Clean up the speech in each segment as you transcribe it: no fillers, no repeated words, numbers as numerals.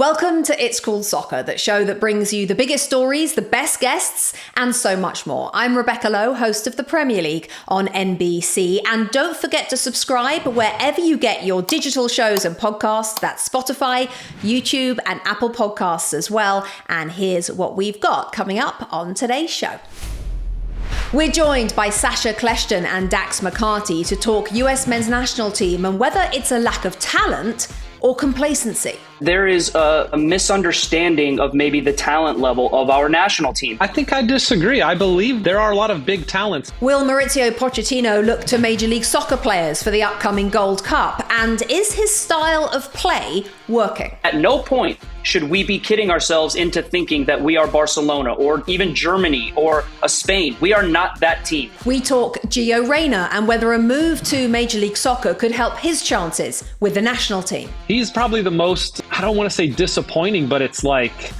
Welcome to It's Called Soccer, that show that brings you the biggest stories, the best guests, and so much more. I'm Rebecca Lowe, host of the Premier League on NBC. And don't forget to subscribe wherever you get your digital shows and podcasts. That's Spotify, YouTube, and Apple Podcasts as well. And here's what we've got coming up on today's show. We're joined by Sacha, Kljestan and Dax McCarty to talk US men's national team and whether it's a lack of talent or complacency. There is a misunderstanding of maybe the talent level of our national team. I think I disagree. I believe there are a lot of big talents. Will Mauricio Pochettino look to Major League Soccer players for the upcoming Gold Cup? And is his style of play working? At no point should we be kidding ourselves into thinking that we are Barcelona or even Germany or a Spain. We are not that team. We talk Gio Reyna and whether a move to Major League Soccer could help his chances with the national team. He's probably the most, I don't want to say disappointing, but it's like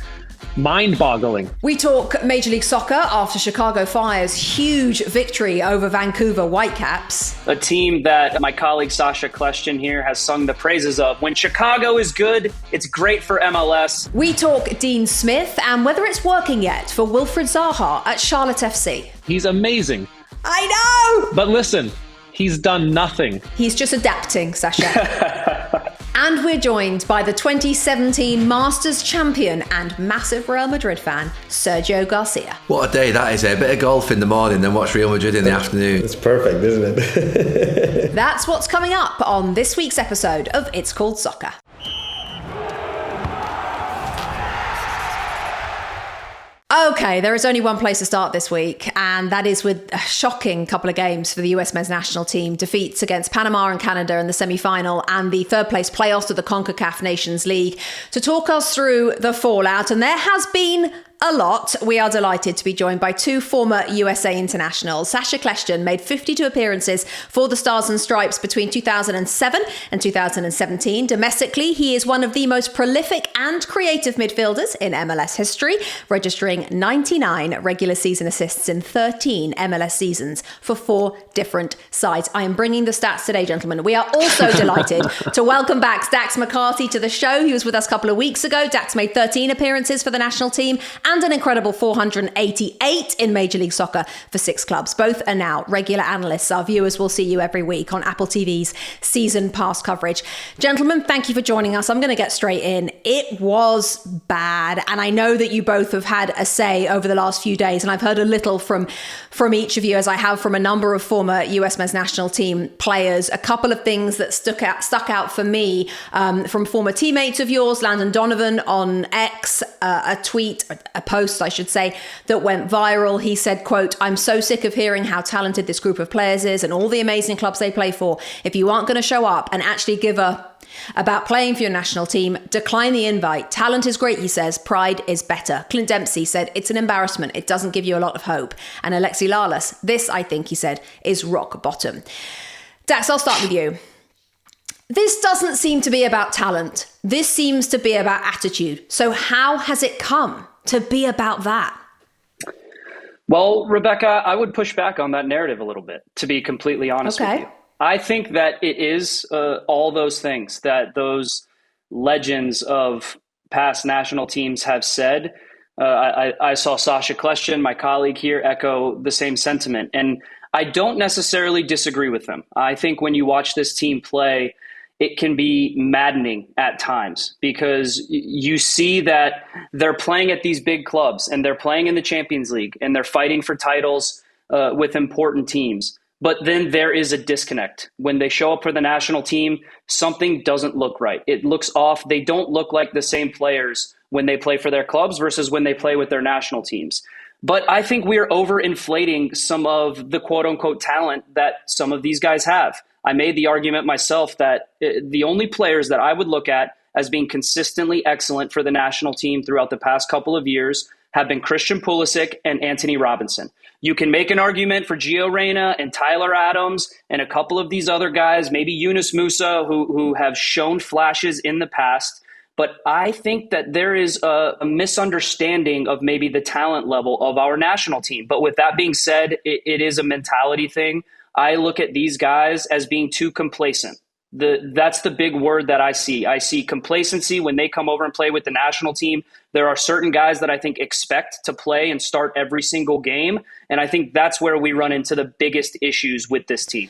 mind-boggling. We talk Major League Soccer after Chicago Fire's huge victory over Vancouver Whitecaps. A team that my colleague Sacha Kljestan here has sung the praises of. When Chicago is good, it's great for MLS. We talk Dean Smith and whether it's working yet for Wilfried Zaha at Charlotte FC. He's amazing. I know! But listen, he's done nothing. He's just adapting, Sacha. And we're joined by the 2017 Masters champion and massive Real Madrid fan, Sergio Garcia. What a day that is, eh? A bit of golf in the morning, then watch Real Madrid in the afternoon. It's perfect, isn't it? That's what's coming up on this week's episode of It's Called Soccer. Okay, there is only one place to start this week, and that is with a shocking couple of games for the US men's national team. Defeats against Panama and Canada in the semi-final and the third place playoffs of the CONCACAF Nations League. To talk us through the fallout, and there has been a lot, we are delighted to be joined by two former USA internationals. Sacha Kljestan made 52 appearances for the Stars and Stripes between 2007 and 2017. Domestically, he is one of the most prolific and creative midfielders in MLS history, registering 99 regular season assists in 13 MLS seasons for 4 different sides. I am bringing the stats today, gentlemen. We are also delighted to welcome back Dax McCarty to the show. He was with us a couple of weeks ago. Dax made 13 appearances for the national team and an incredible 488 in Major League Soccer for 6 clubs. Both are now regular analysts. Our viewers will see you every week on Apple TV's season pass coverage. Gentlemen, thank you for joining us. I'm going to get straight in. It was bad, and I know that you both have had a say over the last few days, and I've heard a little from each of you, as I have from a number of former US men's national team players. A couple of things that stuck out for me from former teammates of yours, Landon Donovan on X, a tweet, a post, I should say, that went viral. He said, quote, "I'm so sick of hearing how talented this group of players is and all the amazing clubs they play for. If you aren't going to show up and actually give about playing for your national team, decline the invite. Talent is great," he says. "Pride is better." Clint Dempsey said, "It's an embarrassment. It doesn't give you a lot of hope." And Alexi Lalas, "This, I think," he said, "is rock bottom." Dax, I'll start with you. This doesn't seem to be about talent. This seems to be about attitude. So how has it come to be about that? Well, Rebecca, I would push back on that narrative a little bit, to be completely honest with you. I think that it is all those things that those legends of past national teams have said. I saw Sacha Kljestan, my colleague here, echo the same sentiment. And I don't necessarily disagree with them. I think when you watch this team play, it can be maddening at times because you see that they're playing at these big clubs and they're playing in the Champions League and they're fighting for titles with important teams. But then there is a disconnect. When they show up for the national team, something doesn't look right. It looks off. They don't look like the same players when they play for their clubs versus when they play with their national teams. But I think we're overinflating some of the quote unquote talent that some of these guys have. I made the argument myself that the only players that I would look at as being consistently excellent for the national team throughout the past couple of years have been Christian Pulisic and Anthony Robinson. You can make an argument for Gio Reyna and Tyler Adams and a couple of these other guys, maybe Yunus Musah, who have shown flashes in the past. But I think that there is a misunderstanding of maybe the talent level of our national team. But with that being said, it is a mentality thing. I look at these guys as being too complacent. That's the big word that I see. I see complacency when they come over and play with the national team. There are certain guys that I think expect to play and start every single game. And I think that's where we run into the biggest issues with this team.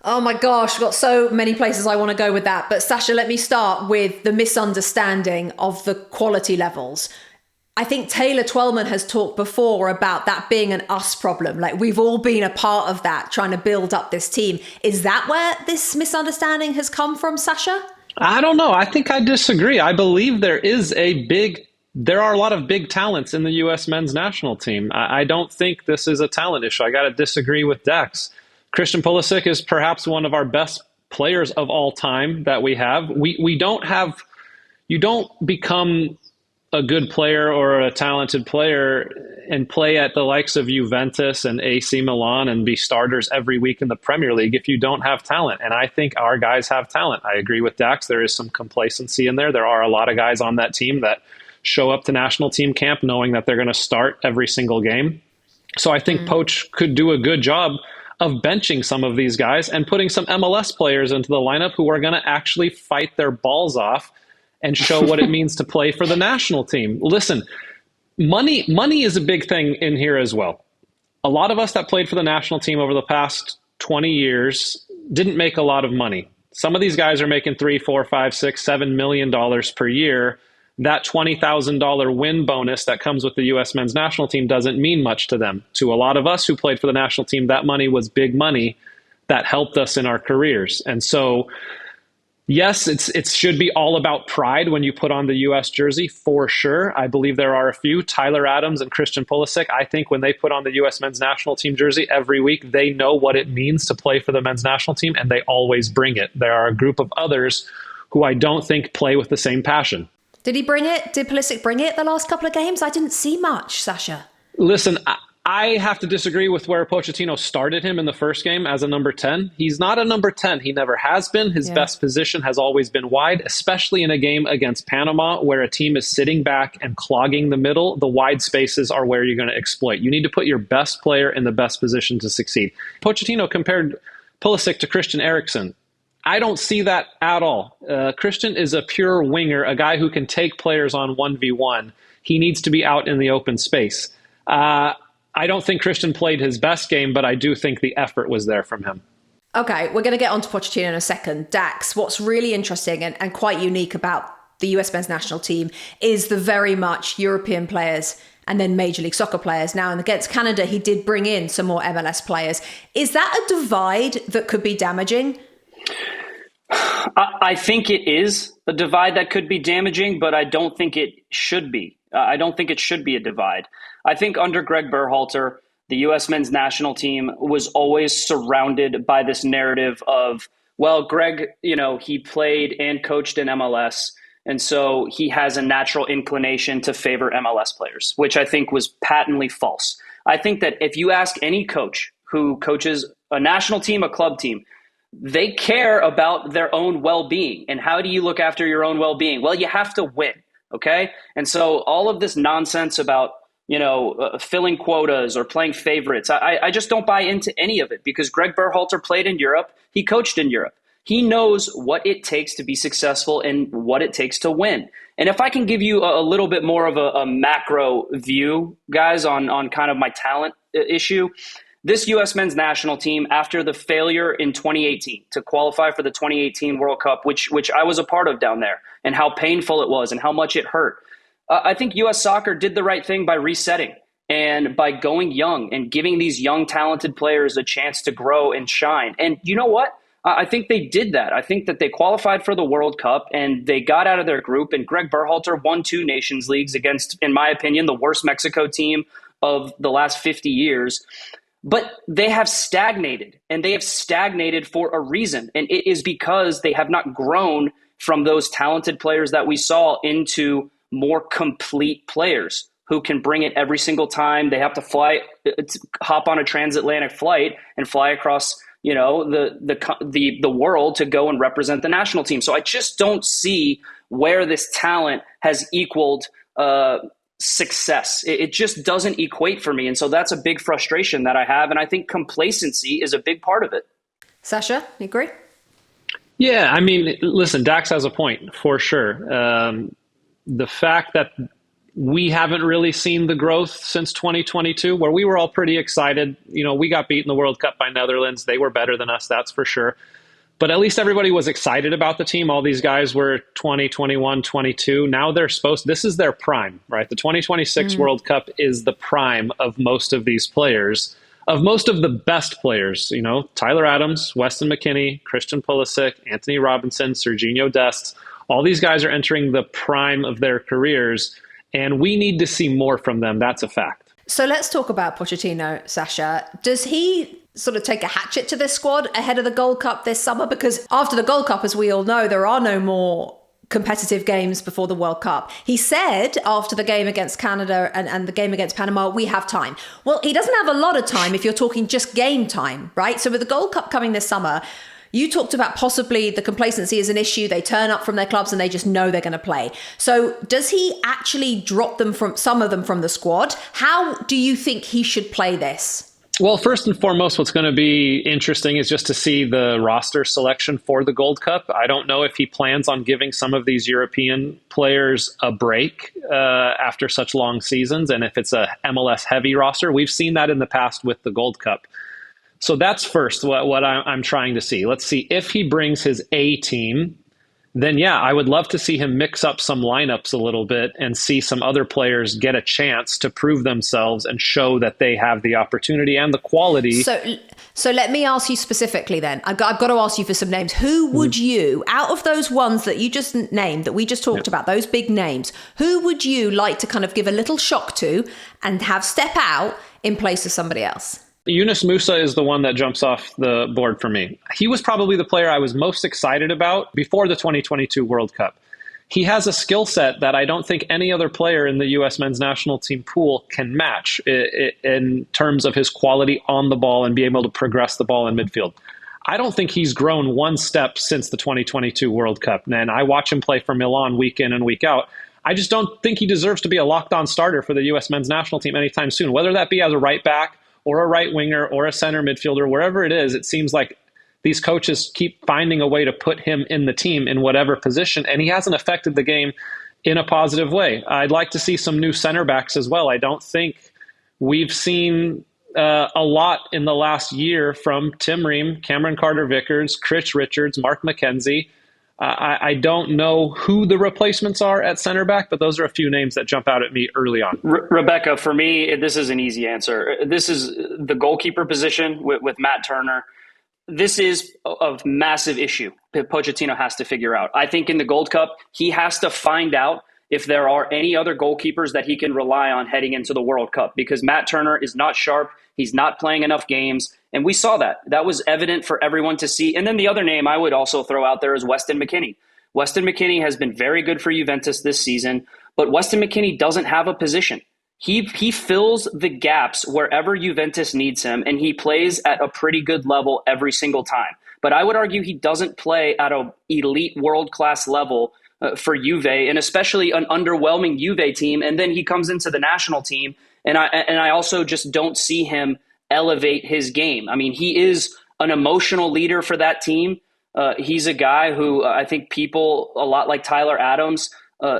Oh my gosh, I've got so many places I want to go with that. But Sacha, let me start with the misunderstanding of the quality levels. I think Taylor Twellman has talked before about that being an us problem. Like, we've all been a part of that, trying to build up this team. Is that where this misunderstanding has come from, Sacha? I don't know. I think I disagree. I believe there are a lot of big talents in the U.S. men's national team. I don't think this is a talent issue. I got to disagree with Dax. Christian Pulisic is perhaps one of our best players of all time that we have. You don't become a good player or a talented player and play at the likes of Juventus and AC Milan and be starters every week in the Premier League if you don't have talent. And I think our guys have talent. I agree with Dax. There is some complacency in there. There are a lot of guys on that team that show up to national team camp knowing that they're going to start every single game. So I think Poch could do a good job of benching some of these guys and putting some MLS players into the lineup who are going to actually fight their balls off and show what it means to play for the national team. Listen, money is a big thing in here as well. A lot of us that played for the national team over the past 20 years didn't make a lot of money. Some of these guys are making $3, $4, $5, $6, $7 million per year. That $20,000 win bonus that comes with the U.S. men's national team doesn't mean much to them. To a lot of us who played for the national team, that money was big money that helped us in our careers. And so, yes, it should be all about pride when you put on the U.S. jersey, for sure. I believe there are a few, Tyler Adams and Christian Pulisic. I think when they put on the U.S. men's national team jersey every week, they know what it means to play for the men's national team, and they always bring it. There are a group of others who I don't think play with the same passion. Did he bring it? Did Pulisic bring it the last couple of games? I didn't see much, Sacha. Listen, I have to disagree with where Pochettino started him in the first game as a number 10. He's not a number 10. He never has been. His best position has always been wide, especially in a game against Panama where a team is sitting back and clogging the middle. The wide spaces are where you're going to exploit. You need to put your best player in the best position to succeed. Pochettino compared Pulisic to Christian Eriksen. I don't see that at all. Christian is a pure winger, a guy who can take players on 1v1. He needs to be out in the open space. I don't think Christian played his best game, but I do think the effort was there from him. Okay, we're going to get on to Pochettino in a second. Dax, what's really interesting and quite unique about the US men's national team is the very much European players and then Major League Soccer players. Now, against Canada, he did bring in some more MLS players. Is that a divide that could be damaging? I think it is a divide that could be damaging, but I don't think it should be. I don't think it should be a divide. I think under Greg Berhalter, the U.S. men's national team was always surrounded by this narrative of, well, Greg, he played and coached in MLS, and so he has a natural inclination to favor MLS players, which I think was patently false. I think that if you ask any coach who coaches a national team, a club team, they care about their own well-being. And how do you look after your own well-being? Well, you have to win, okay? And so all of this nonsense about, filling quotas or playing favorites, I just don't buy into any of it because Greg Berhalter played in Europe. He coached in Europe. He knows what it takes to be successful and what it takes to win. And if I can give you a little bit more of a macro view, guys, on kind of my talent issue, this U.S. men's national team, after the failure in 2018 to qualify for the 2018 World Cup, which I was a part of down there, and how painful it was and how much it hurt, I think U.S. soccer did the right thing by resetting and by going young and giving these young, talented players a chance to grow and shine. And you know what? I think they did that. I think that they qualified for the World Cup and they got out of their group, and Greg Berhalter won 2 Nations Leagues against, in my opinion, the worst Mexico team of the last 50 years. But they have stagnated, and they have stagnated for a reason. And it is because they have not grown from those talented players that we saw into more complete players who can bring it every single time. They have to hop on a transatlantic flight and fly across, the world to go and represent the national team. So I just don't see where this talent has equaled success. It just doesn't equate for me. And so that's a big frustration that I have. And I think complacency is a big part of it. Sacha, you agree? Yeah, I mean, listen, Dax has a point for sure. The fact that we haven't really seen the growth since 2022, where we were all pretty excited. We got beat in the World Cup by Netherlands. They were better than us, that's for sure. But at least everybody was excited about the team. All these guys were 20, 21, 22. Now this is their prime, right? The 2026 World Cup is the prime of most of these players, of most of the best players. Tyler Adams, Weston McKennie, Christian Pulisic, Anthony Robinson, Serginho Dest. All these guys are entering the prime of their careers, and we need to see more from them. That's a fact. So let's talk about Pochettino, Sacha. Does he sort of take a hatchet to this squad ahead of the Gold Cup this summer? Because after the Gold Cup, as we all know, there are no more competitive games before the World Cup. He said after the game against Canada and the game against Panama, we have time. Well, he doesn't have a lot of time if you're talking just game time, right? So with the Gold Cup coming this summer, you talked about possibly the complacency is an issue. They turn up from their clubs and they just know they're going to play. So does he actually drop some of them from the squad? How do you think he should play this? Well, first and foremost, what's going to be interesting is just to see the roster selection for the Gold Cup. I don't know if he plans on giving some of these European players a break after such long seasons, and if it's a MLS-heavy roster. We've seen that in the past with the Gold Cup. So that's first what I'm trying to see. Let's see if he brings his A team. Then, yeah, I would love to see him mix up some lineups a little bit and see some other players get a chance to prove themselves and show that they have the opportunity and the quality. So let me ask you specifically then. I've got to ask you for some names. Who would you, out of those ones that you just named, that we just talked about, those big names, who would you like to kind of give a little shock to and have step out in place of somebody else? Yunus Musah is the one that jumps off the board for me. He was probably the player I was most excited about before the 2022 World Cup. He has a skill set that I don't think any other player in the U.S. men's national team pool can match in terms of his quality on the ball and be able to progress the ball in midfield. I don't think he's grown one step since the 2022 World Cup. And I watch him play for Milan week in and week out. I just don't think he deserves to be a locked-on starter for the U.S. men's national team anytime soon, whether that be as a right back or a right winger, or a center midfielder, wherever it is. It seems like these coaches keep finding a way to put him in the team in whatever position, and he hasn't affected the game in a positive way. I'd like to see some new center backs as well. I don't think we've seen a lot in the last year from Tim Ream, Cameron Carter-Vickers, Chris Richards, Mark McKenzie. I don't know who the replacements are at center back, but those are a few names that jump out at me early on. Rebecca, for me, this is an easy answer. This is the goalkeeper position with Matt Turner. This is a massive issue that Pochettino has to figure out. I think in the Gold Cup, he has to find out if there are any other goalkeepers that he can rely on heading into the World Cup, because Matt Turner is not sharp. He's not playing enough games. And we saw that. That was evident for everyone to see. And then the other name I would also throw out there is Weston McKennie. Weston McKennie has been very good for Juventus this season, but Weston McKennie doesn't have a position. He fills the gaps wherever Juventus needs him, and he plays at a pretty good level every single time. But I would argue he doesn't play at an elite world-class level for Juve, and especially an underwhelming Juve team. And then he comes into the national team, and I also just don't see him elevate his game. I mean, he is an emotional leader for that team. He's a guy who I think people, a lot like Tyler Adams,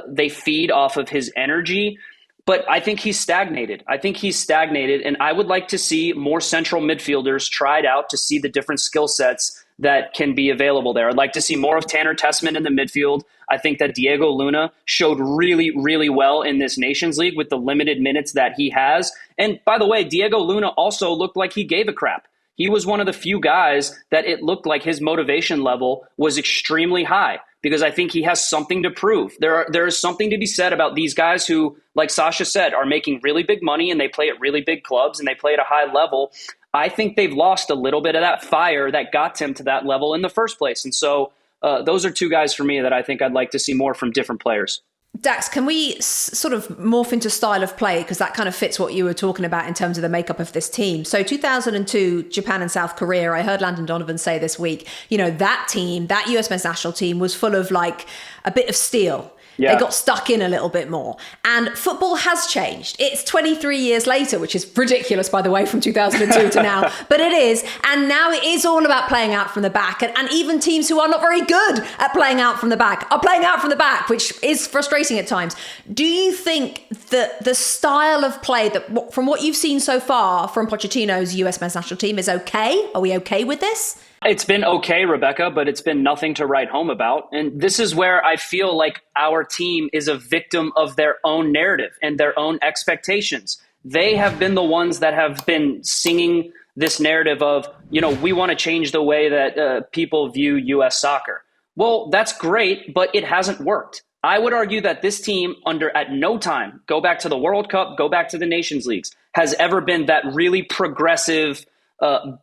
they feed off of his energy. But I think he's stagnated. And I would like to see more central midfielders tried out to see the different skill sets that can be available there. I'd like to see more of Tanner Tessman in the midfield. I think that Diego Luna showed really, really well in this Nations League with the limited minutes that he has. And by the way, Diego Luna also looked like he gave a crap. He was one of the few guys that it looked like his motivation level was extremely high, because I think he has something to prove. There is something to be said about these guys who, like Sacha said, are making really big money and they play at really big clubs and they play at a high level. I think they've lost a little bit of that fire that got him to that level in the first place. And so those are two guys for me that I think I'd like to see more from different players. Dax, can we sort of morph into style of play? Because that kind of fits what you were talking about in terms of the makeup of this team. So 2002, Japan and South Korea, I heard Landon Donovan say this week, that team, that US men's national team was full of like a bit of steel. Yeah. They got stuck in a little bit more. And football has changed. It's 23 years later, which is ridiculous, by the way, from 2002 to now. But it is. And now it is all about playing out from the back. And even teams who are not very good at playing out from the back are playing out from the back, which is frustrating at times. Do you think that the style of play, that from what you've seen so far from Pochettino's US men's national team, is okay? Are we okay with this? It's been okay, Rebecca, but it's been nothing to write home about. And this is where I feel like our team is a victim of their own narrative and their own expectations. They have been the ones that have been singing this narrative of, we want to change the way that people view U.S. soccer. Well, that's great, but it hasn't worked. I would argue that this team at no time, go back to the World Cup, go back to the Nations Leagues, has ever been that really progressive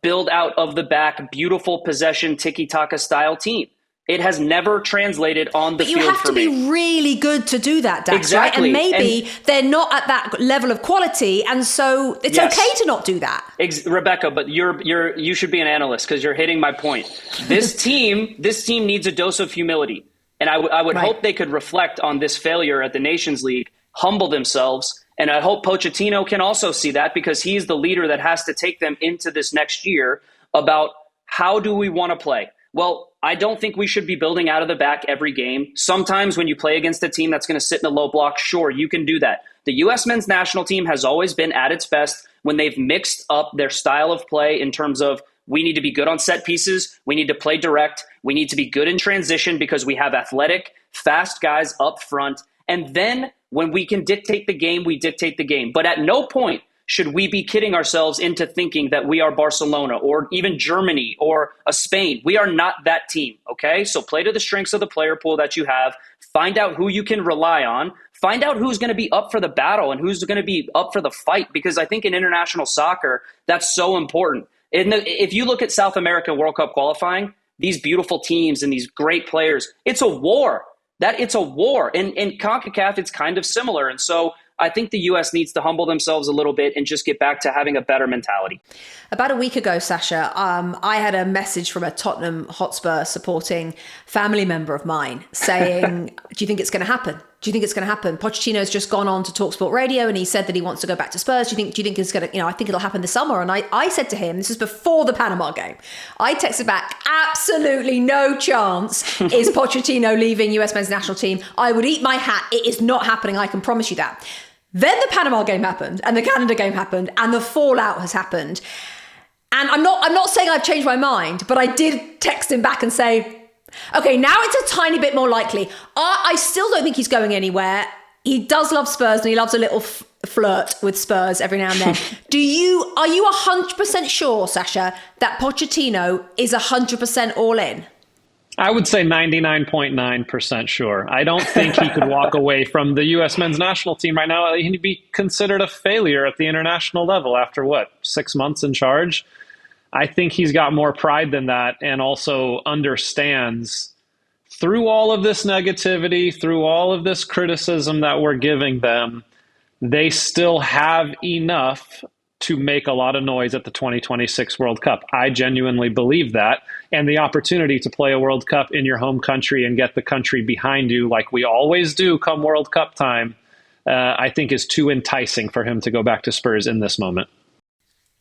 build out of the back, beautiful possession, tiki-taka style team. It has never translated on the field for me. But you have to be really good to do that, Dax, exactly. Right? And maybe they're not at that level of quality, and so it's okay to not do that. Rebecca, but you should be an analyst because you're hitting my point. This team needs a dose of humility, and I would hope they could reflect on this failure at the Nations League, humble themselves. And I hope Pochettino can also see that, because he's the leader that has to take them into this next year about how do we want to play. Well, I don't think we should be building out of the back every game. Sometimes when you play against a team that's going to sit in a low block, sure, you can do that. The U.S. men's national team has always been at its best when they've mixed up their style of play in terms of we need to be good on set pieces, we need to play direct, we need to be good in transition because we have athletic, fast guys up front. And then when we can dictate the game, we dictate the game. But at no point should we be kidding ourselves into thinking that we are Barcelona or even Germany or a Spain. We are not that team, okay? So play to the strengths of the player pool that you have. Find out who you can rely on. Find out who's going to be up for the battle and who's going to be up for the fight, because I think in international soccer, that's so important. If you look at South American World Cup qualifying, these beautiful teams and these great players, it's a war. It's a war. In CONCACAF, it's kind of similar. And so I think the U.S. needs to humble themselves a little bit and just get back to having a better mentality. About a week ago, Sacha, I had a message from a Tottenham Hotspur supporting family member of mine saying, do you think it's going to happen? Do you think it's going to happen? Pochettino's just gone on to TalkSport Radio and he said that he wants to go back to Spurs. Do you think it's going to, I think it'll happen this summer. And I said to him, this is before the Panama game. I texted back, absolutely no chance is Pochettino leaving US men's national team. I would eat my hat. It is not happening. I can promise you that. Then the Panama game happened and the Canada game happened and the fallout has happened. And I'm not saying I've changed my mind, but I did text him back and say, okay, now it's a tiny bit more likely. I still don't think he's going anywhere. He does love Spurs and he loves a little flirt with Spurs every now and then. Are you 100% sure, Sacha, that Pochettino is 100% all in? I would say 99.9% sure. I don't think he could walk away from the U.S. men's national team right now. He'd be considered a failure at the international level after 6 months in charge? I think he's got more pride than that, and also understands through all of this negativity, through all of this criticism that we're giving them, they still have enough to make a lot of noise at the 2026 World Cup. I genuinely believe that. And the opportunity to play a World Cup in your home country and get the country behind you like we always do come World Cup time, I think is too enticing for him to go back to Spurs in this moment.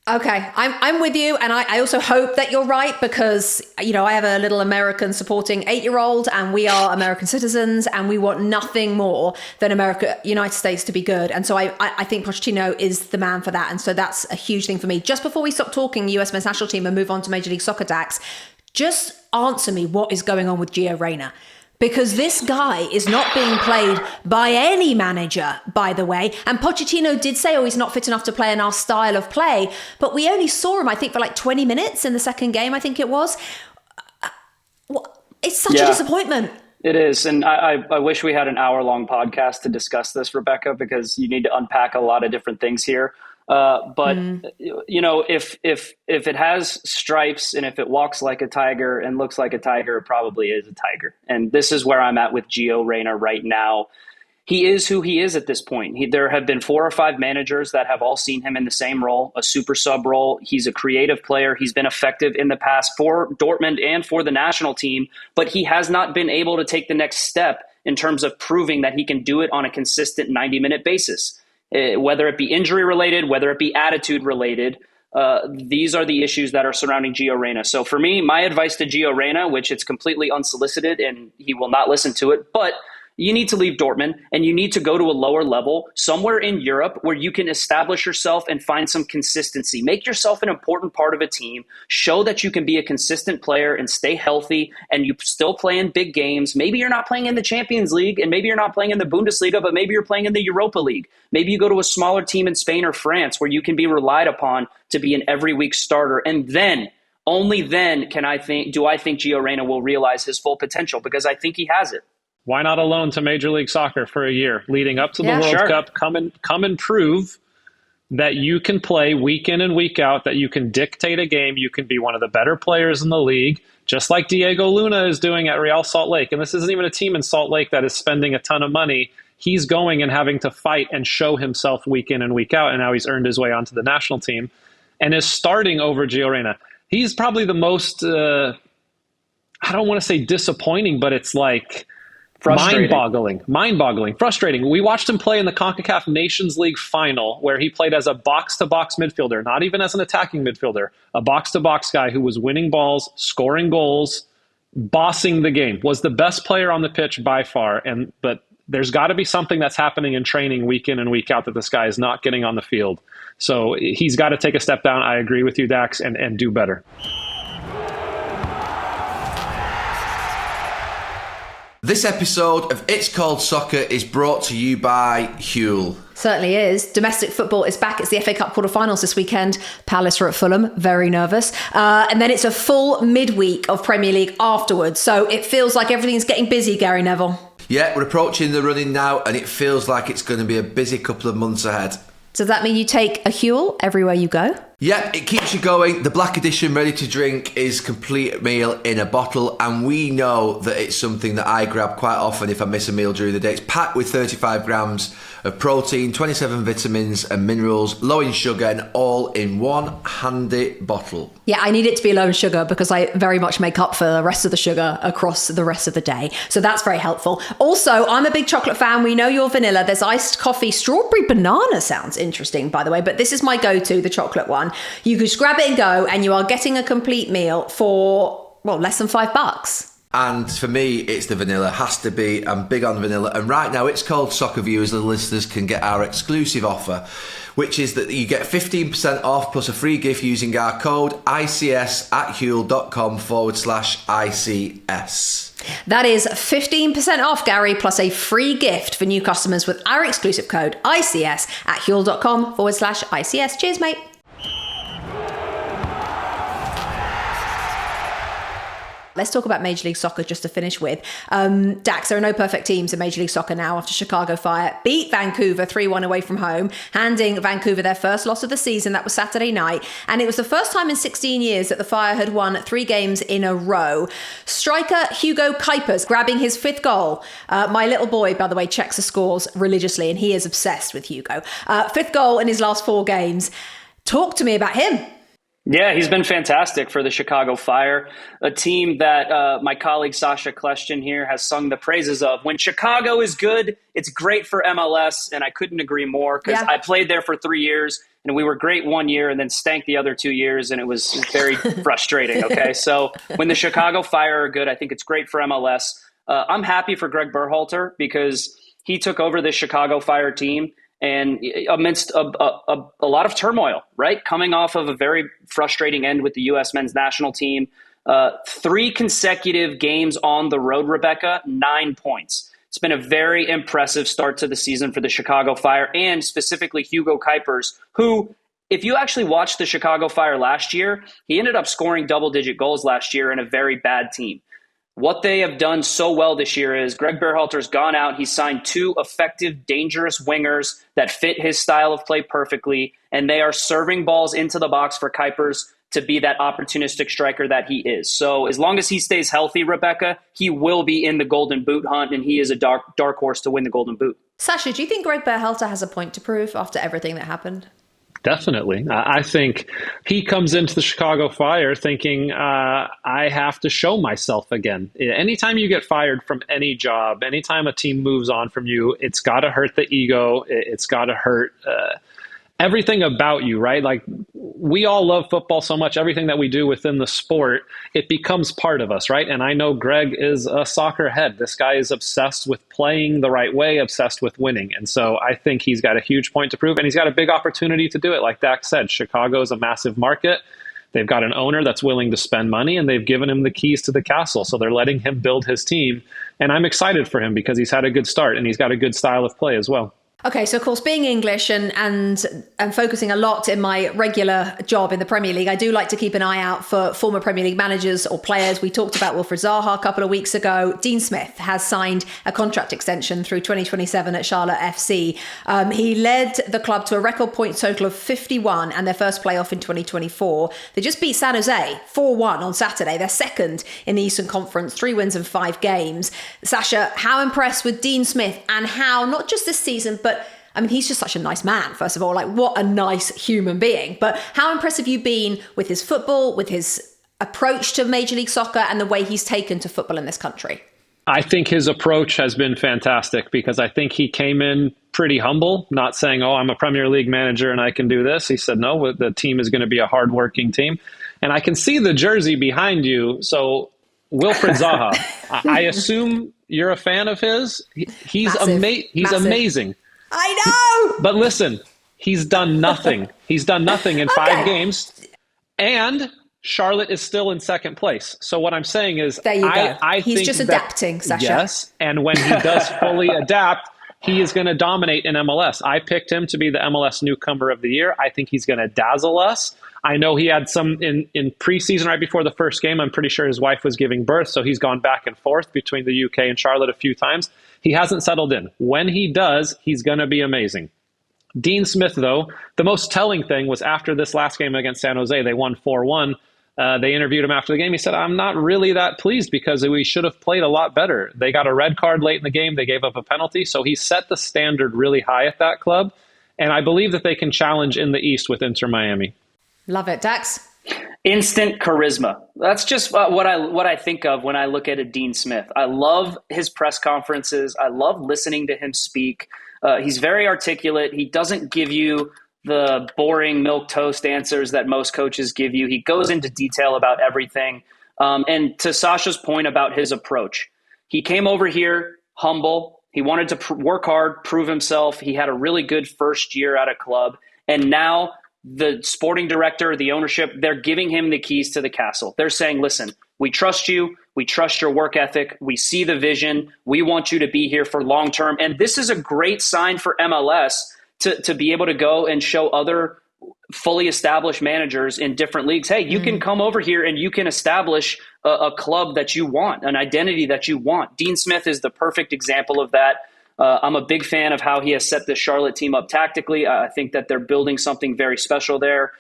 Okay, I'm with you, and I also hope that you're right, because I have a little American supporting 8-year-old, and we are American citizens, and we want nothing more than United States to be good, and so I think Pochettino is the man for that, and so that's a huge thing for me. Just before we stop talking US men's national team and move on to Major League Soccer, Dax, just answer me what is going on with Gio Reyna. Because this guy is not being played by any manager, by the way. And Pochettino did say, he's not fit enough to play in our style of play. But we only saw him, I think, for 20 minutes in the second game, I think it was. It's such a disappointment. It is. And I wish we had an hour-long podcast to discuss this, Rebecca, because you need to unpack a lot of different things here. If it has stripes and if it walks like a tiger and looks like a tiger, it probably is a tiger. And this is where I'm at with Gio Reyna right now. He is who he is at this point. There have been 4 or 5 managers that have all seen him in the same role, a super sub role. He's a creative player. He's been effective in the past for Dortmund and for the national team, but he has not been able to take the next step in terms of proving that he can do it on a consistent 90-minute basis. Whether it be injury related, whether it be attitude related, these are the issues that are surrounding Gio Reyna. So for me, my advice to Gio Reyna, which it's completely unsolicited and he will not listen to it, but you need to leave Dortmund and you need to go to a lower level somewhere in Europe where you can establish yourself and find some consistency. Make yourself an important part of a team. Show that you can be a consistent player and stay healthy, and you still play in big games. Maybe you're not playing in the Champions League, and maybe you're not playing in the Bundesliga, but maybe you're playing in the Europa League. Maybe you go to a smaller team in Spain or France where you can be relied upon to be an every week starter. And then, only then do I think Gio Reyna will realize his full potential, because I think he has it. Why not a loan to Major League Soccer for a year leading up to the World Cup? Come and prove that you can play week in and week out, that you can dictate a game, you can be one of the better players in the league, just like Diego Luna is doing at Real Salt Lake. And this isn't even a team in Salt Lake that is spending a ton of money. He's going and having to fight and show himself week in and week out, and now he's earned his way onto the national team and is starting over Gio Reyna. He's probably the most, I don't want to say disappointing, but it's like mind-boggling, frustrating. We watched him play in the CONCACAF Nations League final where he played as a box-to-box midfielder, not even as an attacking midfielder, a box-to-box guy who was winning balls, scoring goals, bossing the game, was the best player on the pitch by far. But there's got to be something that's happening in training week in and week out that this guy is not getting on the field. So he's got to take a step down. I agree with you, Dax, and do better. This episode of It's Called Soccer is brought to you by Huel. Certainly is. Domestic football is back. It's the FA Cup quarterfinals this weekend. Palace are at Fulham. Very nervous. And then it's a full midweek of Premier League afterwards. So it feels like everything's getting busy, Gary Neville. Yeah, we're approaching the running now, and it feels like it's going to be a busy couple of months ahead. So does that mean you take a Huel everywhere you go? Yep, it keeps you going. The Black Edition ready to drink is complete meal in a bottle, and we know that it's something that I grab quite often if I miss a meal during the day. It's packed with 35 grams of protein, 27 vitamins and minerals, low in sugar, and all in one handy bottle. Yeah, I need it to be low in sugar because I very much make up for the rest of the sugar across the rest of the day. So that's very helpful. Also, I'm a big chocolate fan. We know you're vanilla. There's iced coffee. Strawberry banana sounds interesting, by the way, but this is my go-to, the chocolate one. You can just grab it and go, and you are getting a complete meal for, less than $5. And for me, it's the vanilla. Has to be. I'm big on vanilla. And right now, It's Called Soccer Viewers, the listeners can get our exclusive offer, which is that you get 15% off plus a free gift using our code ICS at huel.com/ICS. That is 15% off, Gary, plus a free gift for new customers with our exclusive code ICS at huel.com/ICS. Cheers, mate. Let's talk about Major League Soccer just to finish with. Dax, there are no perfect teams in Major League Soccer now after Chicago Fire beat Vancouver 3-1 away from home, handing Vancouver their first loss of the season. That was Saturday night. And it was the first time in 16 years that the Fire had won 3 games in a row. Striker Hugo Kuipers grabbing his 5th goal. My little boy, by the way, checks the scores religiously, and he is obsessed with Hugo. 5th goal in his last 4 games. Talk to me about him. Yeah, he's been fantastic for the Chicago Fire, a team that my colleague Sacha Kljestan here has sung the praises of. When Chicago is good, it's great for MLS, and I couldn't agree more because I played there for 3 years, and we were great 1 year and then stank the other 2 years, and it was very frustrating, okay? So when the Chicago Fire are good, I think it's great for MLS. I'm happy for Greg Berhalter because he took over the Chicago Fire team, and amidst a lot of turmoil, right? Coming off of a very frustrating end with the U.S. men's national team. 3 consecutive games on the road, Rebecca, 9 points. It's been a very impressive start to the season for the Chicago Fire, and specifically Hugo Kuipers, who, if you actually watched the Chicago Fire last year, he ended up scoring double-digit goals last year in a very bad team. What they have done so well this year is Greg Berhalter's gone out. He's signed 2 effective, dangerous wingers that fit his style of play perfectly, and they are serving balls into the box for Kuipers to be that opportunistic striker that he is. So as long as he stays healthy, Rebecca, he will be in the Golden Boot hunt, and he is a dark horse to win the Golden Boot. Sacha, do you think Greg Berhalter has a point to prove after everything that happened? Definitely. I think he comes into the Chicago Fire thinking, I have to show myself again. Anytime you get fired from any job, anytime a team moves on from you, it's got to hurt the ego. It's got to hurt everything about you, right? Like, we all love football so much. Everything that we do within the sport, it becomes part of us, right? And I know Greg is a soccer head. This guy is obsessed with playing the right way, obsessed with winning. And so I think he's got a huge point to prove, and he's got a big opportunity to do it. Like Dak said, Chicago is a massive market. They've got an owner that's willing to spend money, and they've given him the keys to the castle. So they're letting him build his team. And I'm excited for him because he's had a good start, and he's got a good style of play as well. Okay, so of course, being English and focusing a lot in my regular job in the Premier League, I do like to keep an eye out for former Premier League managers or players. We talked about Wilfried Zaha a couple of weeks ago. Dean Smith has signed a contract extension through 2027 at Charlotte FC. He led the club to a record point total of 51 and their first playoff in 2024. They just beat San Jose 4-1 on Saturday. They're second in the Eastern Conference, 3 wins in 5 games. Sacha, how impressed with Dean Smith, and how, not just this season, but I mean, he's just such a nice man, first of all. Like, what a nice human being. But how impressed have you been with his football, with his approach to Major League Soccer, and the way he's taken to football in this country? I think his approach has been fantastic, because I think he came in pretty humble, not saying, oh, I'm a Premier League manager and I can do this. He said, no, the team is going to be a hardworking team. And I can see the jersey behind you. So Wilfried Zaha, I assume you're a fan of his. He's amazing. I know! But listen, he's done nothing. He's done nothing in 5 games. And Charlotte is still in second place. So what I'm saying is, there you go. He's think just adapting, Sacha. Yes, and when he does fully adapt, he is going to dominate in MLS. I picked him to be the MLS newcomer of the year. I think he's going to dazzle us. I know he had some in preseason right before the first game. I'm pretty sure his wife was giving birth, so he's gone back and forth between the UK and Charlotte a few times. He hasn't settled in. When he does, he's going to be amazing. Dean Smith, though, the most telling thing was after this last game against San Jose, they won 4-1. They interviewed him after the game. He said, I'm not really that pleased because we should have played a lot better. They got a red card late in the game. They gave up a penalty. So he set the standard really high at that club. And I believe that they can challenge in the East with Inter Miami. Love it. Dax? Instant charisma. That's just what I think of when I look at a Dean Smith. I love his press conferences. I love listening to him speak. He's very articulate. He doesn't give you the boring milquetoast answers that most coaches give you. He goes into detail about everything. And to Sacha's point about his approach, he came over here humble. He wanted to work hard, prove himself. He had a really good first year at a club. And now the sporting director, the ownership, they're giving him the keys to the castle. They're saying, listen, we trust you. We trust your work ethic. We see the vision. We want you to be here for long term. And this is a great sign for MLS to be able to go and show other fully established managers in different leagues, hey, you can come over here and you can establish a club that you want, an identity that you want. Dean Smith is the perfect example of that. I'm a big fan of how he has set the Charlotte team up tactically. I think that they're building something very special there.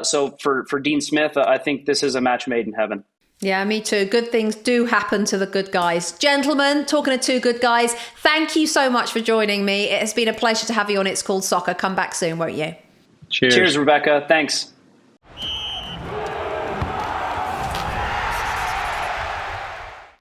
So for Dean Smith, I think this is a match made in heaven. Yeah, me too. Good things do happen to the good guys. Gentlemen, talking to 2 good guys, thank you so much for joining me. It has been a pleasure to have you on It's Called Soccer. Come back soon, won't you? Cheers, Rebecca. Thanks.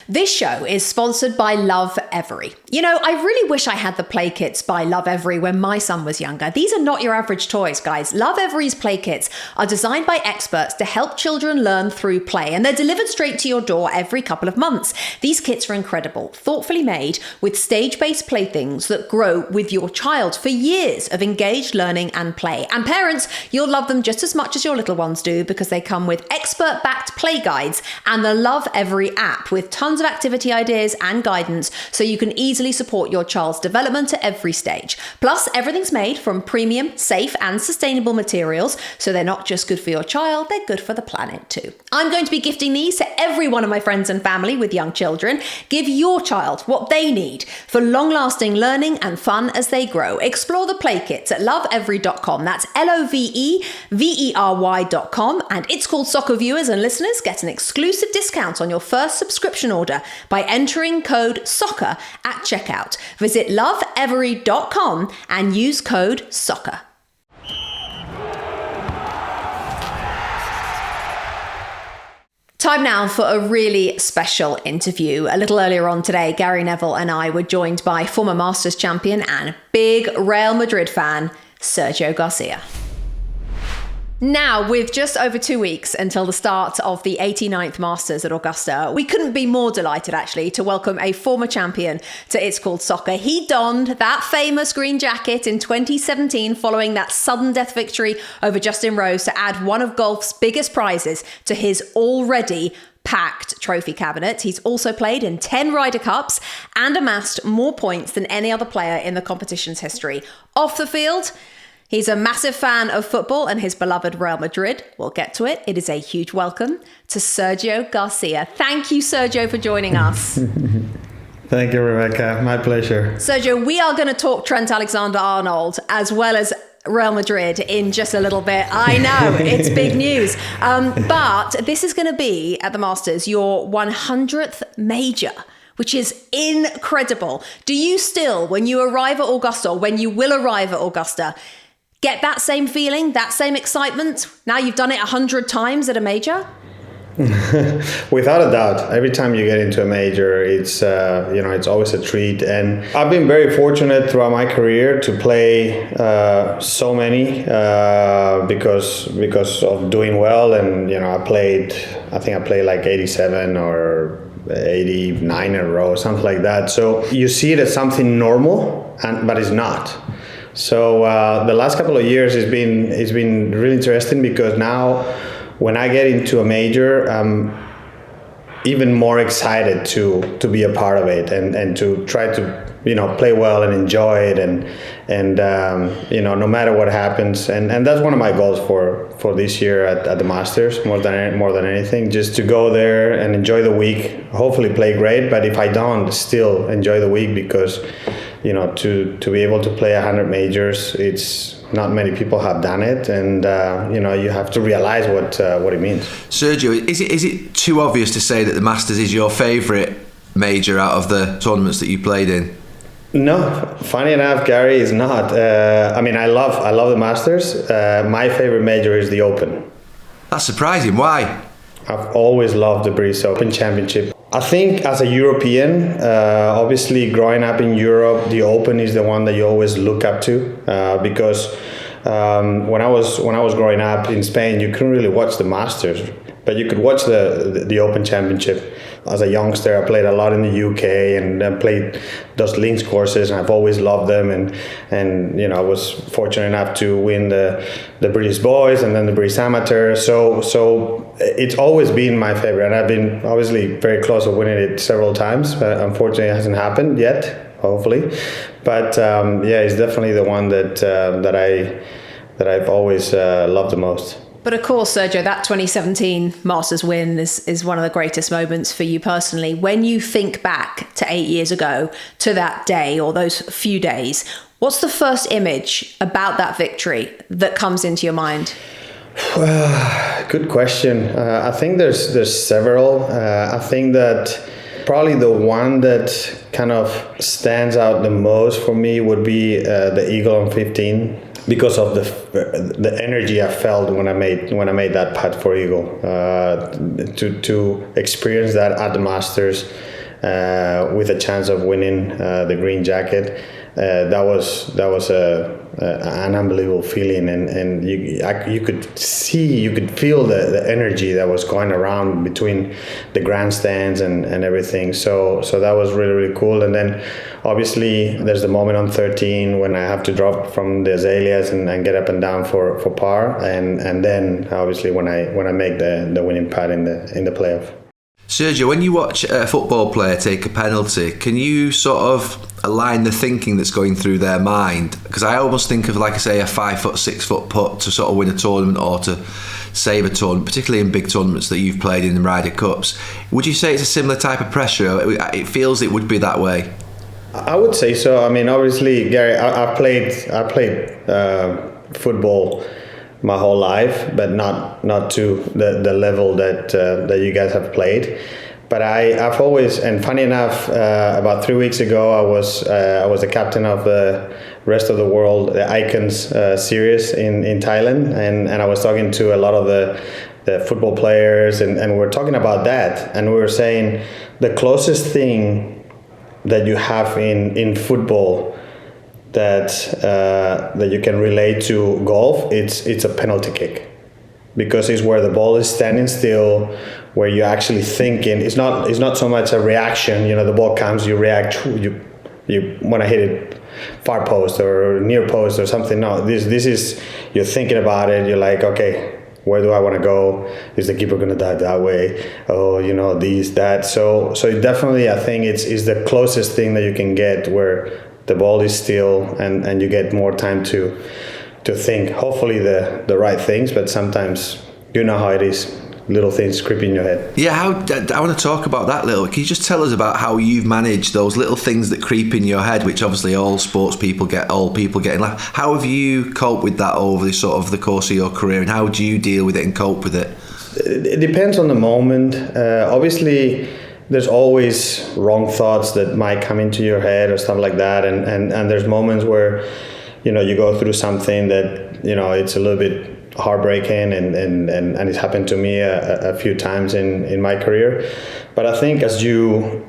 This show is sponsored by Love Every. You know, I really wish I had the play kits by Love Every when my son was younger. These are not your average toys, guys. Love Every's play kits are designed by experts to help children learn through play, and they're delivered straight to your door every couple of months. These kits are incredible, thoughtfully made with stage-based playthings that grow with your child for years of engaged learning and play. And parents, you'll love them just as much as your little ones do because they come with expert-backed play guides and the Love Every app with tons of activity ideas and guidance so you can easily support your child's development at every stage. Plus, everything's made from premium, safe and sustainable materials, so they're not just good for your child, they're good for the planet too. I'm going to be gifting these to every one of my friends and family with young children. Give your child what they need for long-lasting learning and fun as they grow. Explore the play kits at loveevery.com. That's LOVEVERY.com. And It's Called Soccer viewers and listeners get an exclusive discount on your first subscription order by entering code SOCCER at checkout. Visit loveevery.com and use code SOCCER. Time now for a really special interview. A little earlier on today, Gary Neville and I were joined by former Masters champion and big Real Madrid fan, Sergio Garcia. Now, with just over 2 weeks until the start of the 89th Masters at Augusta, we couldn't be more delighted, actually, to welcome a former champion to It's Called Soccer. He donned that famous green jacket in 2017 following that sudden death victory over Justin Rose to add one of golf's biggest prizes to his already packed trophy cabinet. He's also played in 10 Ryder Cups and amassed more points than any other player in the competition's history. Off the field, he's a massive fan of football and his beloved Real Madrid. We'll get to it. It is a huge welcome to Sergio Garcia. Thank you, Sergio, for joining us. Thank you, Rebecca. My pleasure. Sergio, we are going to talk Trent Alexander-Arnold as well as Real Madrid in just a little bit. I know, it's big news. But this is going to be, at the Masters, your 100th major, which is incredible. Do you still, when you arrive at Augusta, or when you will arrive at Augusta, get that same feeling, that same excitement? Now you've done it 100 times at a major? Without a doubt, every time you get into a major, it's it's always a treat. And I've been very fortunate throughout my career to play so many because of doing well. And I think I played like 87 or 89 in a row, something like that. So you see it as something normal, but it's not. So the last couple of years has been really interesting because now, when I get into a major, I'm even more excited to be a part of it and to try to play well and enjoy it and no matter what happens, and that's one of my goals for this year at the Masters more than anything, just to go there and enjoy the week, hopefully play great, but if I don't, still enjoy the week because to be able to play 100 majors, it's not many people have done it, and you have to realize what it means. Sergio, is it too obvious to say that the Masters is your favourite major out of the tournaments that you played in? No, funny enough, Gary, is not. I love the Masters. My favourite major is the Open. That's surprising. Why? I've always loved the British Open Championship. I think as a European, obviously growing up in Europe, the Open is the one that you always look up to because when I was growing up in Spain, you couldn't really watch the Masters, but you could watch the Open Championship. As a youngster, I played a lot in the UK and I played those links courses, and I've always loved them. And I was fortunate enough to win the British Boys and then the British Amateur. So it's always been my favorite, and I've been obviously very close to winning it several times. But unfortunately, it hasn't happened yet. Hopefully, but it's definitely the one that I've always loved the most. But of course, Sergio, that 2017 Masters win is one of the greatest moments for you personally. When you think back to 8 years ago, to that day or those few days, what's the first image about that victory that comes into your mind? Good question. I think there's several. I think that probably the one that kind of stands out the most for me would be the Eagle on 15. Because of the energy I felt when I made that putt for Eagle, to experience that at the Masters with a chance of winning the green jacket, that was an unbelievable feeling, and you could feel the energy that was going around between the grandstands and everything. So that was really, really cool. And then obviously there's the moment on 13 when I have to drop from the azaleas and get up and down for par, and then obviously when I make the winning putt in the playoff. Sergio, when you watch a football player take a penalty, can you sort of align the thinking that's going through their mind? Because I almost think of, like I say, a 5 foot, 6 foot putt to sort of win a tournament or to save a tournament, particularly in big tournaments that you've played in the Ryder Cups. Would you say it's a similar type of pressure? It feels it would be that way. I would say so. I mean, obviously, Gary, I played football my whole life, but not to the level that you guys have played. But I've always, and funny enough, about 3 weeks ago, I was the captain of the Rest of the World, the Icons series in Thailand, and I was talking to a lot of the the football players, and we're talking about that, and we were saying the closest thing that you have in football that you can relate to golf, it's a penalty kick, because it's where the ball is standing still, where you're actually thinking. It's not so much a reaction. The ball comes, you react. You want to hit it far post or near post or something. No, this is, you're thinking about it. You're like, okay, where do I want to go? Is the keeper going to dive that way? Oh, these, that. So definitely, I think it's the closest thing that you can get where the ball is still and you get more time to think. Hopefully the right things, but sometimes how it is. Little things creep in your head. Yeah, I want to talk about that little. Can you just tell us about how you've managed those little things that creep in your head, which obviously all sports people get, all people get in life? How have you coped with that over the course of your career, and how do you deal with it and cope with it? It depends on the moment. Obviously, there's always wrong thoughts that might come into your head or stuff like that, and there's moments where you go through something that it's a little bit heartbreaking, and it's happened to me a few times in my career. But I think as you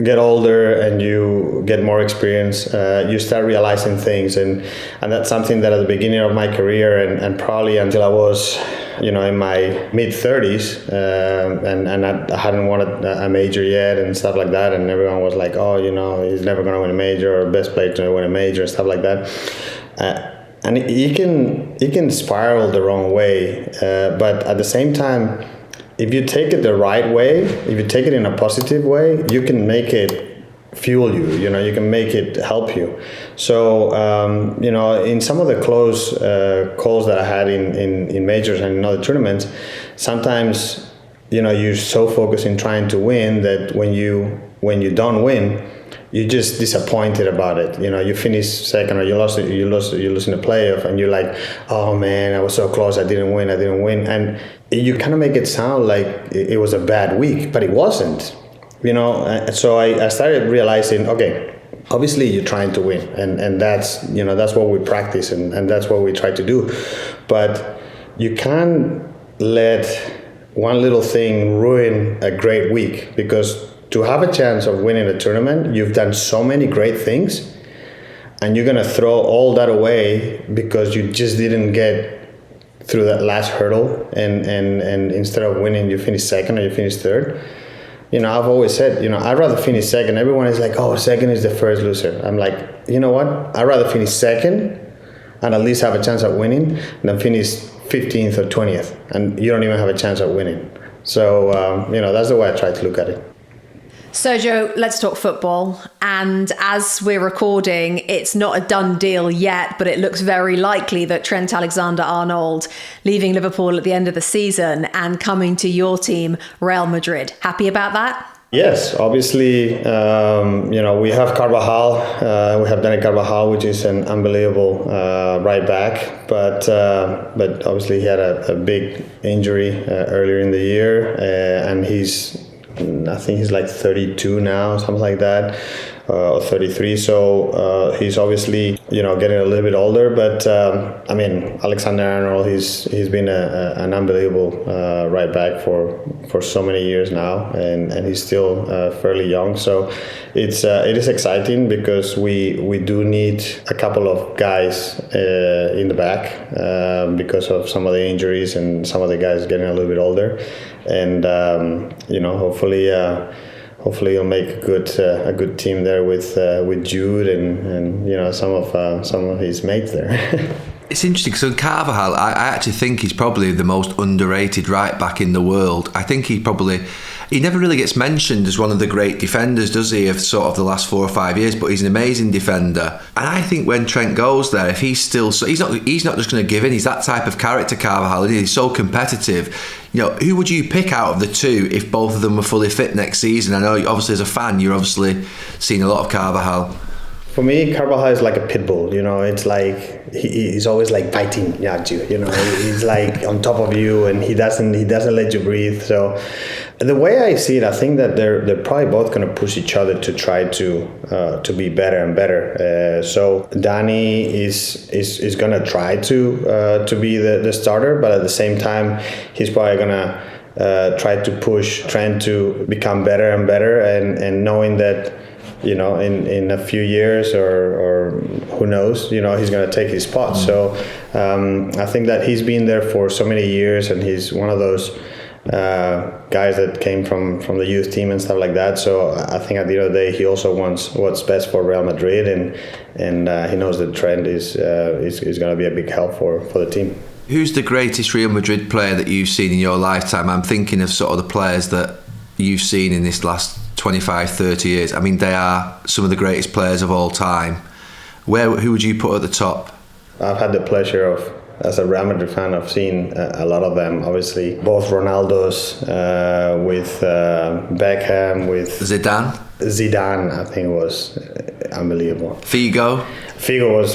get older and you get more experience, you start realizing things, and that's something that at the beginning of my career and probably until I was in my mid-30s, and I hadn't won a major yet and stuff like that, and everyone was like, oh, he's never going to win a major, or best player to win a major and stuff like that. And it can spiral the wrong way, but at the same time, if you take it the right way, if you take it in a positive way, you can make it fuel you. You can make it help you. So in some of the close calls that I had in majors and in other tournaments, sometimes you're so focused in trying to win that when you don't win, you're just disappointed about it. You finish second, or you lose in the playoff, and you're like, oh man, I was so close, I didn't win. And you kind of make it sound like it was a bad week, but it wasn't. So I started realizing, okay, obviously you're trying to win, and that's what we practice, and that's what we try to do. But you can't let one little thing ruin a great week, because to have a chance of winning a tournament, you've done so many great things, and you're going to throw all that away because you just didn't get through that last hurdle, and instead of winning, you finish second or you finish third. I've always said, I'd rather finish second. Everyone is like, oh, second is the first loser. I'm like, you know what? I'd rather finish second and at least have a chance at winning than finish 15th or 20th, and you don't even have a chance at winning. So, that's the way I try to look at it. Sergio, let's talk football. And as we're recording, it's not a done deal yet, but it looks very likely that Trent Alexander-Arnold leaving Liverpool at the end of the season and coming to your team, Real Madrid. Happy about that? Yes, obviously, we have Carvajal. We have Dani Carvajal, which is an unbelievable right back. But obviously he had a big injury earlier in the year, and I think he's like 32 now, something like that, or 33. So he's obviously, getting a little bit older. But Alexander-Arnold, he's been an unbelievable right back for so many years now, and he's still fairly young. So it is exciting, because we do need a couple of guys in the back because of some of the injuries and some of the guys getting a little bit older. And hopefully he'll make a good team there with Jude and some of his mates there. It's interesting, because on Carvajal, I actually think he's probably the most underrated right back in the world. I think he never really gets mentioned as one of the great defenders, does he, of sort of the last 4 or 5 years, but he's an amazing defender. And I think when Trent goes there, if he's still, so he's not just going to give in. He's that type of character, Carvajal, and he's so competitive. Who would you pick out of the two if both of them were fully fit next season? I know, obviously, as a fan, you're obviously seeing a lot of Carvajal. For me, Carvajal is like a pit bull. It's like he's always like biting at you. He's like on top of you, and he doesn't let you breathe. So, the way I see it, I think that they're probably both going to push each other to try to be better and better. So Dani is going to try to be the starter, but at the same time, he's probably going to try to push Trent to become better and better, and knowing that, in a few years or who knows, he's going to take his spot. So I think that he's been there for so many years, and he's one of those guys that came from the youth team and stuff like that. So I think at the end of the day, he also wants what's best for Real Madrid, and he knows that Trent is going to be a big help for the team. Who's the greatest Real Madrid player that you've seen in your lifetime? I'm thinking of sort of the players that you've seen in this last 25, 30 years. I mean, they are some of the greatest players of all time. Who would you put at the top? I've had the pleasure of, as a Real Madrid fan, I've seen a lot of them. Obviously, both Ronaldos, with Beckham, with Zidane, I think was unbelievable. Figo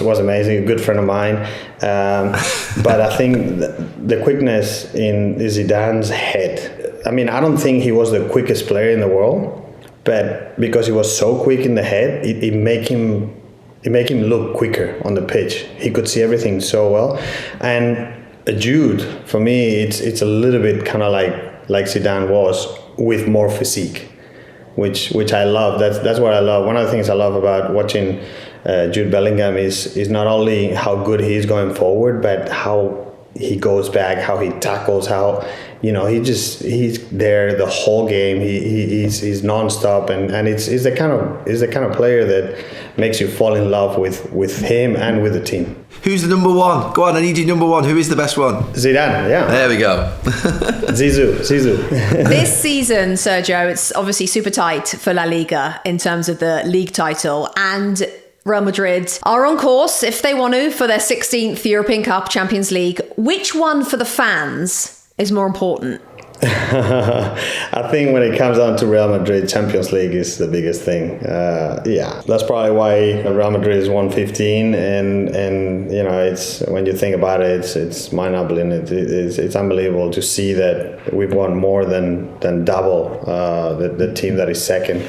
was amazing, a good friend of mine. But I think the quickness in Zidane's head. I mean, I don't think he was the quickest player in the world, but because he was so quick in the head, it made him look quicker on the pitch. He could see everything so well. And Jude, for me, it's a little bit kind of like Zidane was, with more physique, which I love. That's what I love. One of the things I love about watching Jude Bellingham is not only how good he is going forward, but how he goes back, how he tackles, how he's there the whole game. He's non-stop, and it's the kind of player that makes you fall in love with him and with the team. Who's the number one? Go on, I need your number one. Who is the best one? Zidane, yeah. There we go. Zizou. This season, Sergio, it's obviously super tight for La Liga in terms of the league title, and Real Madrid are on course, if they want to, for their 16th European Cup, Champions League. Which one for the fans is more important? I think when it comes down to Real Madrid, Champions League is the biggest thing. That's probably why Real Madrid is 115, and it's, when you think about it, it's mind-boggling. It's unbelievable to see that we've won more than double the team that is second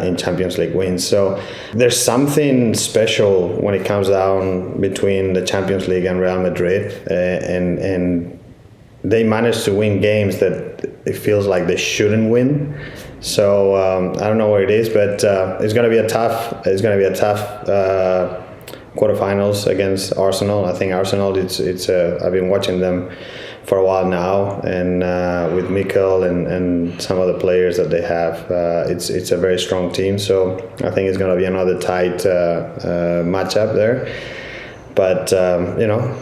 in Champions League wins. So there's something special when it comes down between the Champions League and Real Madrid, and they managed to win games that it feels like they shouldn't win. So I don't know where it is, but it's going to be a tough quarterfinals against Arsenal. I think Arsenal, I've been watching them for a while now, and with Mikel and some of the players that they have, it's a very strong team. So I think it's going to be another tight matchup there. But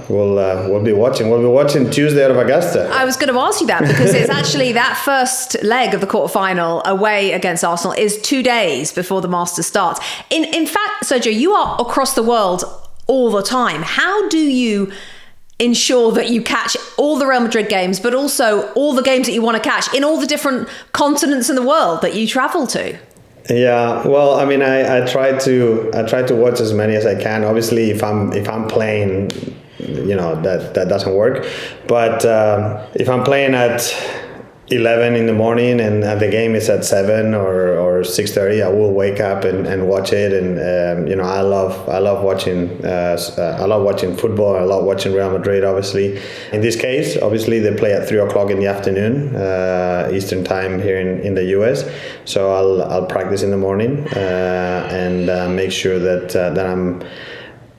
we'll be watching. We'll be watching Tuesday out of Augusta. I was going to ask you that, because it's actually that first leg of the quarterfinal away against Arsenal is 2 days before the Masters starts. In fact, Sergio, you are across the world all the time. How do you ensure that you catch all the Real Madrid games, but also all the games that you want to catch in all the different continents in the world that you travel to? Yeah, well, I mean, I try to watch as many as I can. Obviously, if I'm playing, that doesn't work. But if I'm playing at 11 in the morning and the game is at 7 or 6:30, I will wake up and watch it. And I love watching football. I love watching Real Madrid. Obviously, in this case, obviously they play at 3:00 in the afternoon Eastern time here in the US. So I'll practice in the morning and make sure that I'm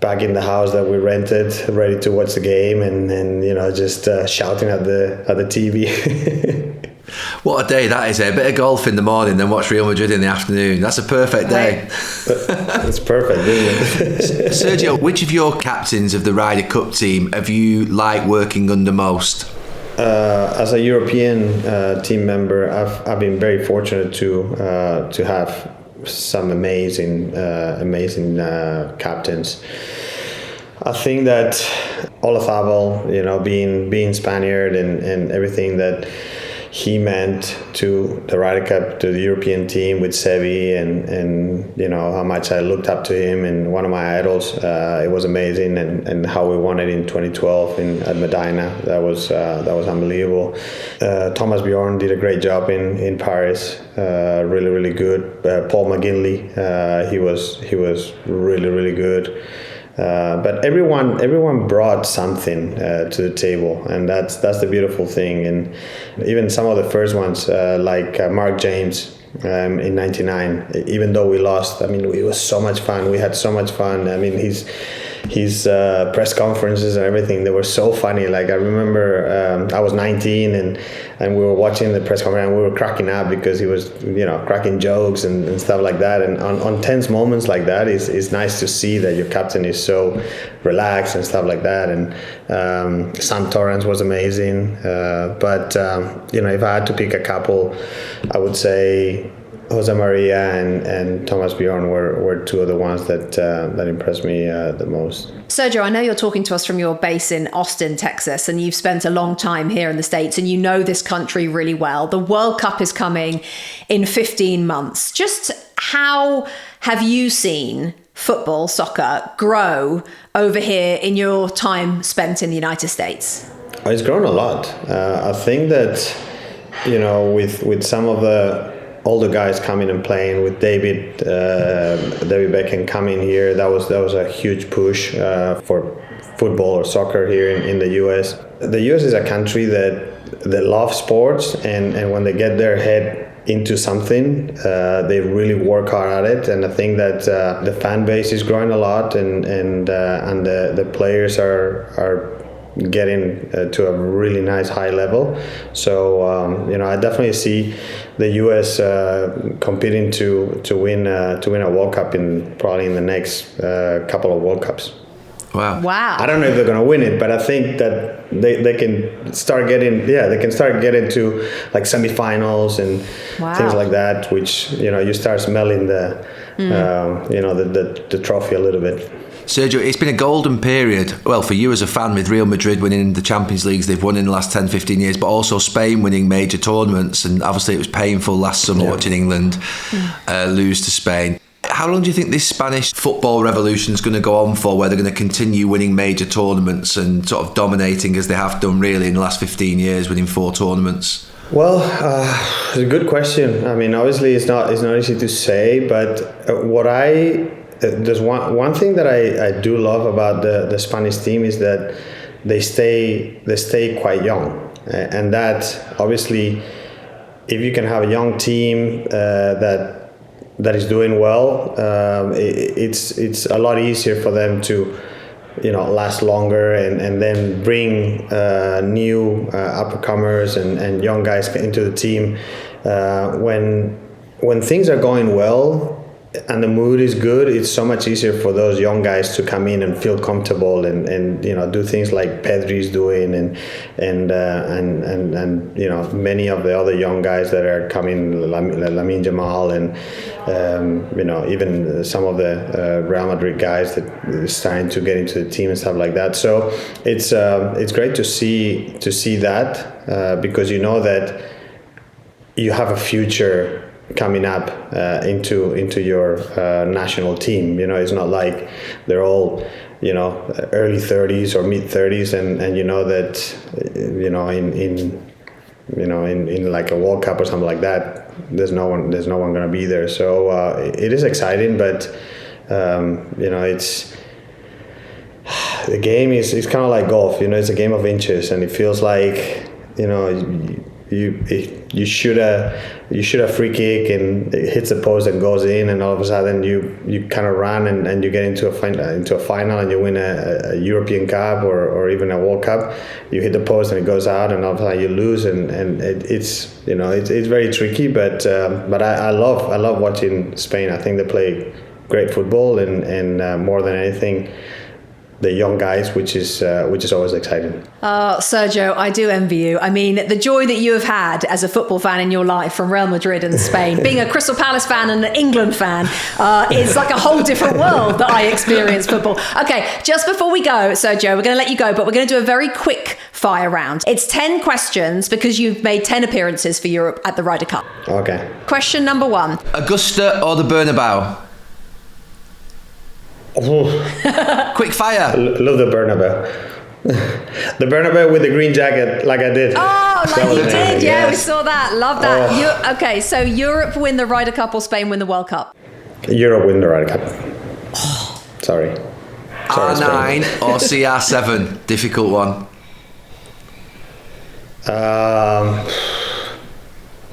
back in the house that we rented, ready to watch the game, and just shouting at the TV. What a day that is, A bit of golf in the morning, then watch Real Madrid in the afternoon. That's a perfect day. It's perfect, isn't it? Sergio, which of your captains of the Ryder Cup team have you liked working under most? As a European team member, I've been very fortunate to have some amazing captains. I think that Olazabal, being Spaniard and everything that he meant to the Ryder Cup, to the European team with Sevi, and you know how much I looked up to him and one of my idols. It was amazing, and how we won it in 2012 at Medina. That was unbelievable. Thomas Bjorn did a great job in Paris. Really, really good. Paul McGinley, he was really, really good. But everyone brought something to the table, and that's the beautiful thing. And even some of the first ones, like Mark James in '99, even though we lost, I mean, it was so much fun. We had so much fun. I mean, his press conferences and everything, they were so funny. Like I remember I was 19 and we were watching the press conference and we were cracking up because he was, you know, cracking jokes and stuff like that. And on tense moments like that, it's nice to see that your captain is so relaxed and stuff like that. And Sam Torrance was amazing. But you know, if I had to pick a couple, I would say Jose Maria and Thomas Bjorn were two of the ones that impressed me the most. Sergio, I know you're talking to us from your base in Austin, Texas, and you've spent a long time here in the States and you know this country really well. The World Cup is coming in 15 months. Just how have you seen football, soccer, grow over here in your time spent in the United States? It's grown a lot. I think that, you know, with some of the older guys coming and playing, with David Beckham coming here, that was a huge push for football or soccer here in the US. The US is a country that loves sports, and when they get their head into something, they really work hard at it. And I think that the fan base is growing a lot, and the players are getting to a really nice high level. So you know, I definitely see the US competing to win a World Cup probably in the next couple of World Cups. Wow. I don't know if they're going to win it, but I think that they can start getting to like semifinals and things like that, which, you know, you start smelling the you know, the trophy a little bit. Sergio, it's been a golden period, well, for you as a fan, with Real Madrid winning the Champions Leagues they've won in the last 10, 15 years, but also Spain winning major tournaments. And obviously it was painful last summer watching England lose to Spain. How long do you think this Spanish football revolution is going to go on for, where they're going to continue winning major tournaments and sort of dominating as they have done really in the last 15 years, winning 4 tournaments? Well, it's a good question. I mean, obviously it's not easy to say, but there's one thing that I do love about the Spanish team is that they stay quite young, and that obviously, if you can have a young team that is doing well, it's a lot easier for them to, you know, last longer and then bring new uppercomers and young guys into the team when things are going well and the mood is good. It's so much easier for those young guys to come in and feel comfortable and you know, do things like Pedri's doing and you know, many of the other young guys that are coming, Lamine Jamal and you know, even some of the Real Madrid guys that are starting to get into the team and stuff like that. So it's great to see that because you know that you have a future coming up into your national team. You know, it's not like they're all, you know, early 30s or mid 30s, and you know that, you know, in like a World Cup or something like that, there's no one going to be there. So it is exciting, but you know, the game is kind of like golf. You know, it's a game of inches, and it feels like, you know, you shoot a free kick and it hits the post and goes in, and all of a sudden you kind of run and you get into a final and you win a European Cup or even a World Cup. You hit the post and it goes out, and all of a sudden you lose, and it's, you know, it's very tricky. But I love watching Spain. I think they play great football, and more than anything, the young guys, which is always exciting. Sergio, I do envy you. I mean, the joy that you have had as a football fan in your life from Real Madrid and Spain, being a Crystal Palace fan and an England fan, is like a whole different world that I experience football. Okay, just before we go, Sergio, we're going to let you go, but we're going to do a very quick fire round. It's 10 questions because you've made 10 appearances for Europe at the Ryder Cup. Okay. Question number 1. Augusta or the Bernabéu? Quick fire. Love the Bernabéu. The Bernabéu with the green jacket, like I did. Oh, like you did. Yeah, yes. we saw that. Love that. Okay, so Europe win the Ryder Cup or Spain win the World Cup? Europe win the Ryder Cup. Sorry, R9 or CR7? Difficult one.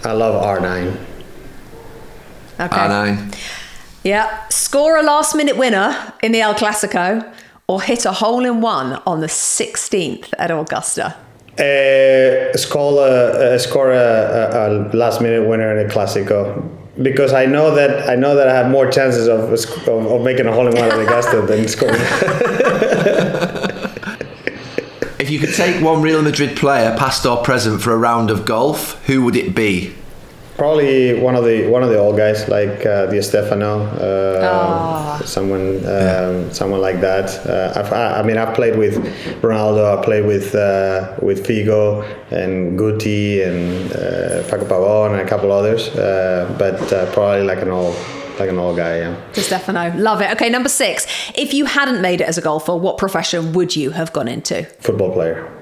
I love R9. Okay. R9. Yeah. Score a last-minute winner in the El Clasico or hit a hole-in-one on the 16th at Augusta? Score a last-minute winner in a Clasico, because I know that I have more chances of making a hole-in-one at Augusta than scoring. If you could take one Real Madrid player, past or present, for a round of golf, who would it be? Probably one of the old guys, like Di Stefano, someone like that. I've played with Ronaldo. I played with Figo and Guti and Paco Pavón and a couple others. But probably like an old guy. Yeah. Di Stefano, love it. Okay, number 6. If you hadn't made it as a golfer, what profession would you have gone into? Football player.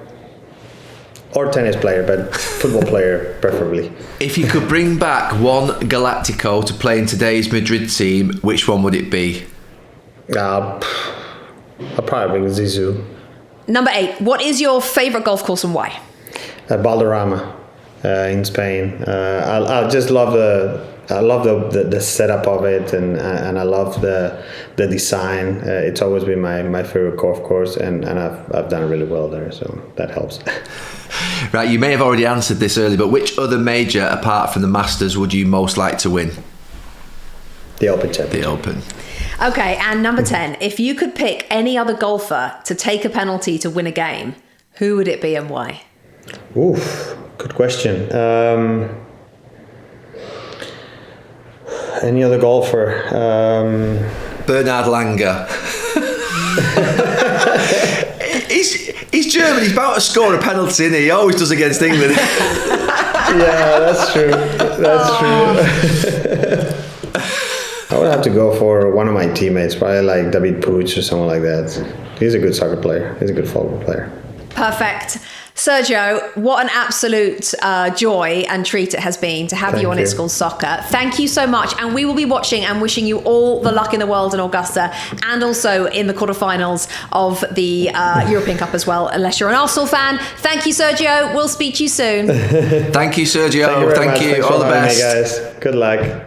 Or tennis player, but football player preferably. If you could bring back one Galactico to play in today's Madrid team, which one would it be? I'll probably bring Zizou. Number 8. What is your favourite golf course and why? Valderrama in Spain. I just love the setup of it, and I love the design. It's always been my favorite golf course, and I've done really well there, so that helps. Right, you may have already answered this earlier, but which other major apart from the Masters would you most like to win? The Open Championship. The Open. Okay, and number 10. If you could pick any other golfer to take a penalty to win a game, who would it be and why? Oof, good question. Any other golfer? Bernard Langer. He's German. He's about to score a penalty, isn't he? He always does against England. Yeah, that's true. I would have to go for one of my teammates, probably like David Poch or someone like that. He's a good soccer player. He's a good football player. Perfect. Sergio, what an absolute joy and treat it has been to have you on It's Called Soccer. Thank you so much. And we will be watching and wishing you all the luck in the world in Augusta and also in the quarterfinals of the European Cup as well, unless you're an Arsenal fan. Thank you, Sergio. We'll speak to you soon. Thank you, Sergio. Thank you. All the best. Guys. Good luck.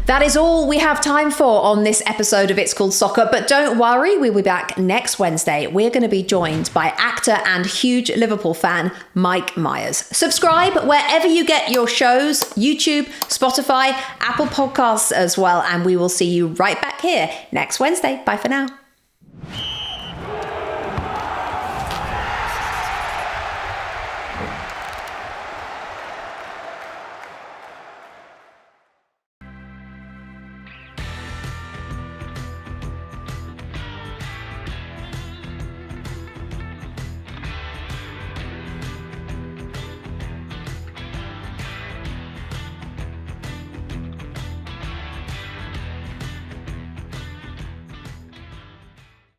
That is all we have time for on this episode of It's Called Soccer, but don't worry, we'll be back next Wednesday. We're going to be joined by actor and huge Liverpool fan, Mike Myers. Subscribe wherever you get your shows, YouTube, Spotify, Apple Podcasts as well, and we will see you right back here next Wednesday. Bye for now.